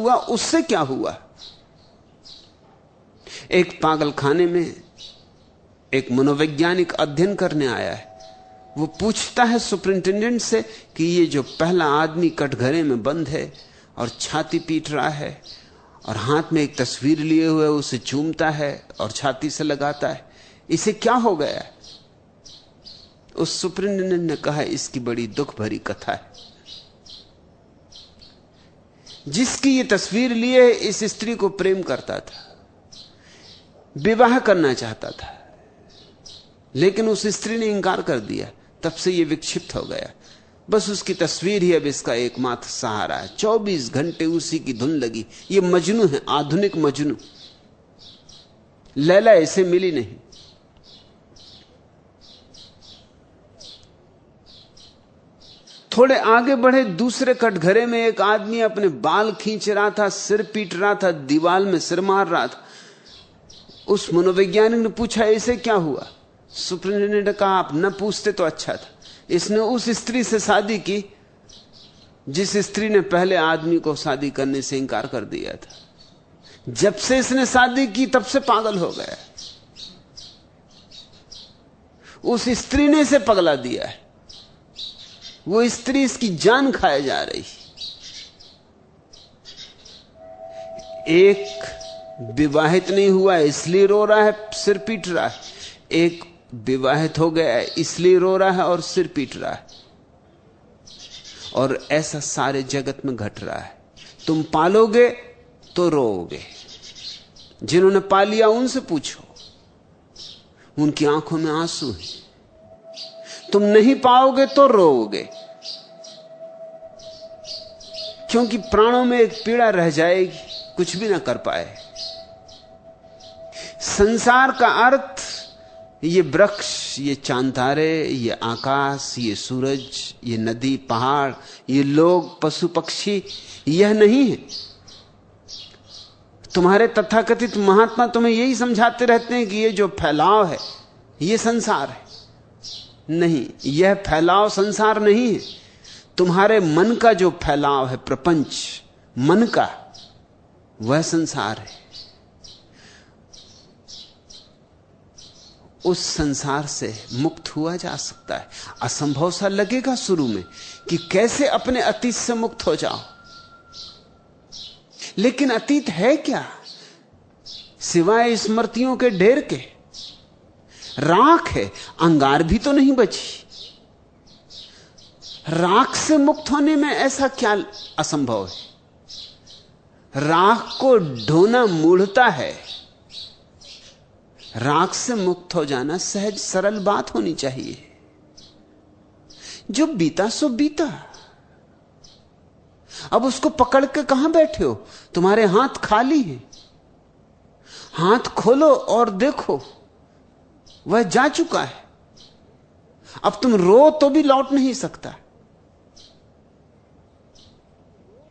हुआ, उससे क्या हुआ? एक पागल खाने में एक मनोवैज्ञानिक अध्ययन करने आया है। वो पूछता है सुपरिंटेंडेंट से कि ये जो पहला आदमी कटघरे में बंद है और छाती पीट रहा है और हाथ में एक तस्वीर लिए हुए उसे चूमता है और छाती से लगाता है, इसे क्या हो गया? उस सुपरिंटेंडेंट ने कहा, इसकी बड़ी दुख भरी कथा है। जिसकी ये तस्वीर लिए इस स्त्री को प्रेम करता था, विवाह करना चाहता था, लेकिन उस स्त्री ने इंकार कर दिया। तब से ये विक्षिप्त हो गया। बस उसकी तस्वीर ही अब इसका एकमात्र सहारा है। 24 घंटे उसी की धुन लगी। ये मजनू है, आधुनिक मजनू। लैला इसे मिली नहीं। थोड़े आगे बढ़े, दूसरे कटघरे में एक आदमी अपने बाल खींच रहा था, सिर पीट रहा था, दीवार में सिर मार रहा था। उस मनोवैज्ञानिक ने पूछा, इसे क्या हुआ? सुपरिंटेंडेंट ने कहा, आप न पूछते तो अच्छा था। इसने उस स्त्री से शादी की जिस स्त्री ने पहले आदमी को शादी करने से इंकार कर दिया था। जब से इसने शादी की तब से पागल हो गया। उस स्त्री ने इसे पगला दिया है। वो स्त्री इसकी जान खाए जा रही। एक विवाहित नहीं हुआ इसलिए रो रहा है, सिर पीट रहा है। एक विवाहित हो गया है इसलिए रो रहा है और सिर पीट रहा है। और ऐसा सारे जगत में घट रहा है। तुम पालोगे तो रोओगे। जिन्होंने पा लिया उनसे पूछो, उनकी आंखों में आंसू है। तुम नहीं पाओगे तो रोओगे, क्योंकि प्राणों में एक पीड़ा रह जाएगी, कुछ भी ना कर पाए। संसार का अर्थ ये वृक्ष, ये चांद तारे, ये आकाश, ये सूरज, ये नदी, पहाड़, ये लोग, पशु पक्षी, यह नहीं है। तुम्हारे तथाकथित महात्मा तुम्हें यही समझाते रहते हैं कि ये जो फैलाव है ये संसार है। नहीं, यह फैलाव संसार नहीं है। तुम्हारे मन का जो फैलाव है, प्रपंच मन का, वह संसार है। उस संसार से मुक्त हुआ जा सकता है। असंभव सा लगेगा शुरू में कि कैसे अपने अतीत से मुक्त हो जाओ, लेकिन अतीत है क्या सिवाय स्मृतियों के ढेर के? राख है, अंगार भी तो नहीं बची। राख से मुक्त होने में ऐसा क्या असंभव है? राख को ढोना मूढ़ता है। राख से मुक्त हो जाना सहज सरल बात होनी चाहिए। जो बीता सो बीता। अब उसको पकड़ के कहां बैठे हो? तुम्हारे हाथ खाली हैं। हाथ खोलो और देखो, वह जा चुका है। अब तुम रो तो भी लौट नहीं सकता।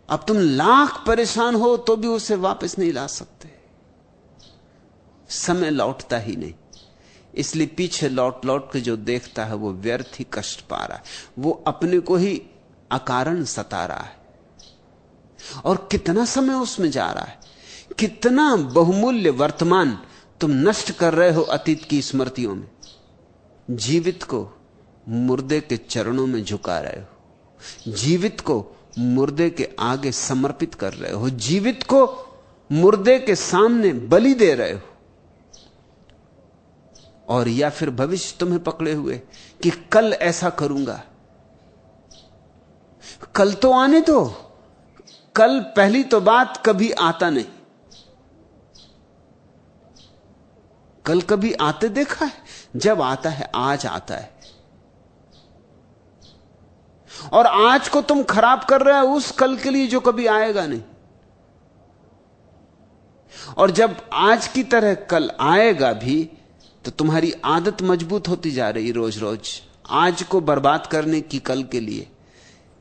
अब तुम लाख परेशान हो तो भी उसे वापस नहीं ला सकते। समय लौटता ही नहीं। इसलिए पीछे लौट लौट के जो देखता है वो व्यर्थ ही कष्ट पा रहा है। वो अपने को ही अकारण सता रहा है। और कितना समय उसमें जा रहा है, कितना बहुमूल्य वर्तमान तुम नष्ट कर रहे हो अतीत की स्मृतियों में। जीवित को मुर्दे के चरणों में झुका रहे हो। जीवित को मुर्दे के आगे समर्पित कर रहे हो। जीवित को मुर्दे के सामने बलि दे रहे हो। और या फिर भविष्य तुम्हें पकड़े हुए कि कल ऐसा करूंगा। कल तो आने दो। कल पहली तो बात कभी आता नहीं। कल कभी आते देखा है? जब आता है आज आता है। और आज को तुम खराब कर रहे हो उस कल के लिए जो कभी आएगा नहीं। और जब आज की तरह कल आएगा भी तो तुम्हारी आदत मजबूत होती जा रही रोज रोज आज को बर्बाद करने की कल के लिए।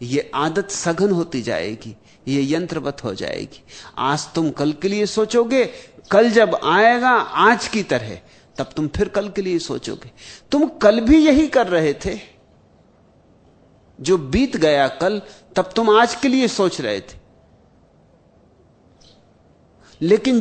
यह आदत सघन होती जाएगी, यह यंत्रवत हो जाएगी। आज तुम कल के लिए सोचोगे, कल जब आएगा आज की तरह तब तुम फिर कल के लिए सोचोगे। तुम कल भी यही कर रहे थे। जो बीत गया कल, तब तुम आज के लिए सोच रहे थे। लेकिन